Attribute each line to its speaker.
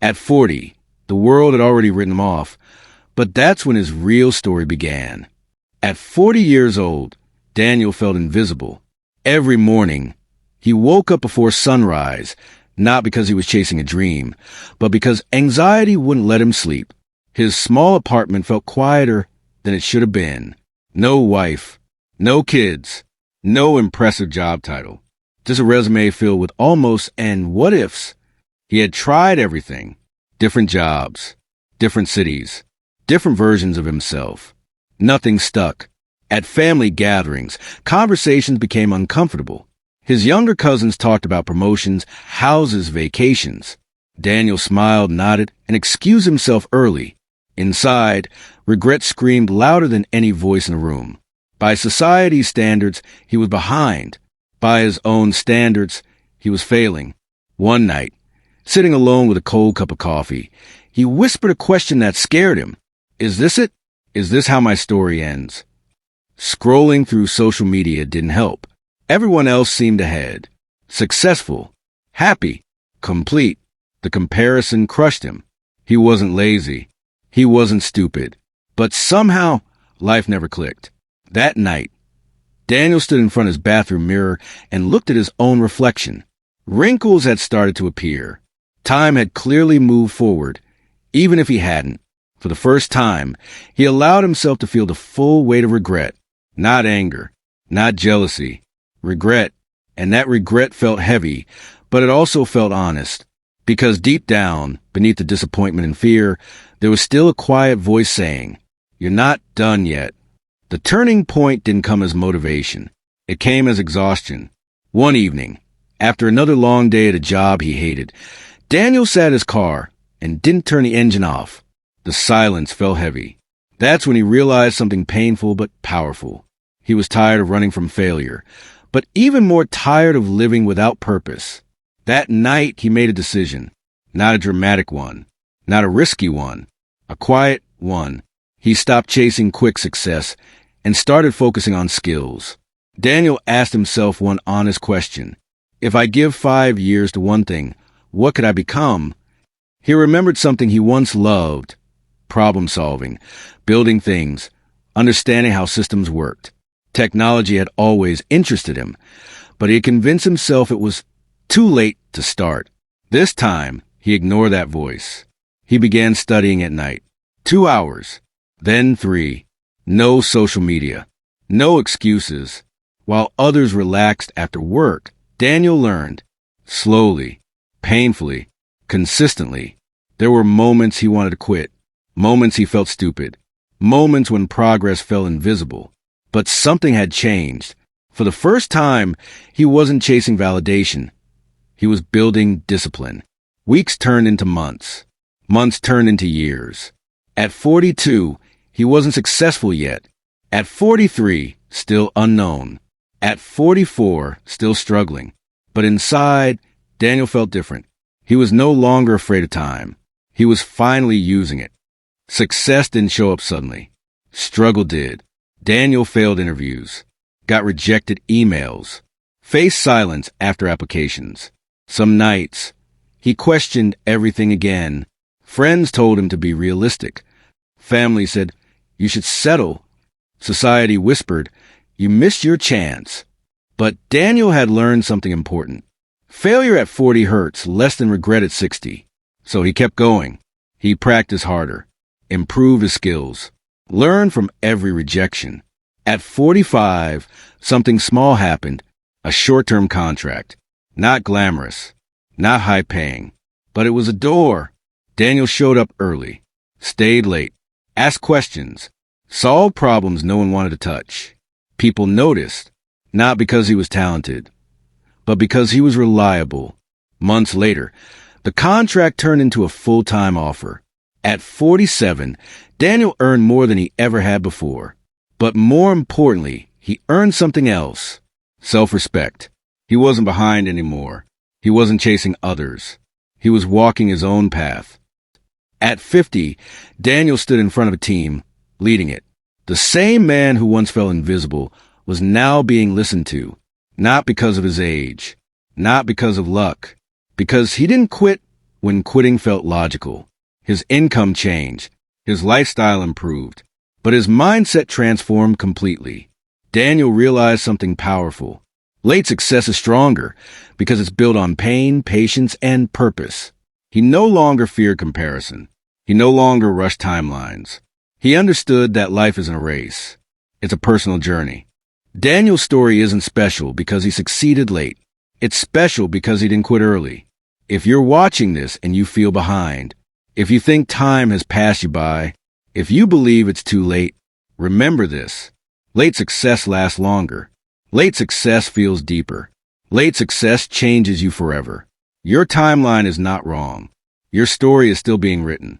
Speaker 1: At 40, the world had already written him off, but that's when his real story began. At 40 years old, Daniel felt invisible. Every morning, he woke up before sunrise, not because he was chasing a dream, but because anxiety wouldn't let him sleep. His small apartment felt quieter than it should have been. No wife, no kids, no impressive job title. Just a resume filled with almost and what-ifs. He had tried everything. Different jobs, different cities, different versions of himself. Nothing stuck. At family gatherings, conversations became uncomfortable. His younger cousins talked about promotions, houses, vacations. Daniel smiled, nodded, and excused himself early. Inside, regret screamed louder than any voice in the room. By society's standards, he was behind. By his own standards, he was failing. One night, sitting alone with a cold cup of coffee, he whispered a question that scared him. Is this it? Is this how my story ends? Scrolling through social media didn't help. Everyone else seemed ahead. Successful, happy, complete. The comparison crushed him. He wasn't lazy. He wasn't stupid. But somehow, life never clicked. That night, Daniel stood in front of his bathroom mirror and looked at his own reflection. Wrinkles had started to appear. Time had clearly moved forward, even if he hadn't. For the first time, he allowed himself to feel the full weight of regret. Not anger, not jealousy, regret. And that regret felt heavy, but it also felt honest. Because deep down, beneath the disappointment and fear, there was still a quiet voice saying, "You're not done yet." The turning point didn't come as motivation. It came as exhaustion. One evening, after another long day at a job he hated, Daniel sat in his car and didn't turn the engine off. The silence fell heavy. That's when he realized something painful but powerful. He was tired of running from failure, but even more tired of living without purpose. That night, he made a decision. Not a dramatic one, not a risky one, a quiet one. He stopped chasing quick success and started focusing on skills. Daniel asked himself one honest question. If I give 5 years to one thing, what could I become? He remembered something he once loved: problem solving, building things, understanding how systems worked. Technology had always interested him, but he had convinced himself it was too late to start. This time, he ignored that voice. He began studying at night. 2 hours, then 3. No social media, no excuses. While others relaxed after work, Daniel learned. Slowly, painfully, consistently. There were moments he wanted to quit, moments he felt stupid, moments when progress felt invisible. But something had changed. For the first time, he wasn't chasing validation. He was building discipline. Weeks turned into months. Months turned into years. At 42, he wasn't successful yet. At 43, still unknown. At 44, still struggling. But inside, Daniel felt different. He was no longer afraid of time. He was finally using it. Success didn't show up suddenly. Struggle did. Daniel failed interviews, got rejected emails, faced silence after applications. Some nights, he questioned everything again. Friends told him to be realistic. Family said, "You should settle." Society whispered, "You missed your chance." But Daniel had learned something important. Failure at 40 hurts less than regret at 60. So he kept going. He practiced harder, improved his skills, learned from every rejection. At 45, something small happened, a short-term contract. Not glamorous, not high-paying, but it was a door. Daniel showed up early, stayed late, asked questions, solved problems no one wanted to touch. People noticed, not because he was talented, but because he was reliable. Months later, the contract turned into a full-time offer. At 47, Daniel earned more than he ever had before. But more importantly, he earned something else: self-respect. He wasn't behind anymore. He wasn't chasing others. He was walking his own path. At 50, Daniel stood in front of a team, leading it. The same man who once felt invisible was now being listened to, not because of his age, not because of luck, because he didn't quit when quitting felt logical. His income changed. His lifestyle improved. But his mindset transformed completely. Daniel realized something powerful. Late success is stronger because it's built on pain, patience, and purpose. He no longer feared comparison. He no longer rushed timelines. He understood that life isn't a race. It's a personal journey. Daniel's story isn't special because he succeeded late. It's special because he didn't quit early. If you're watching this and you feel behind, if you think time has passed you by, if you believe it's too late, remember this. Late success lasts longer. Late success feels deeper. Late success changes you forever. Your timeline is not wrong. Your story is still being written.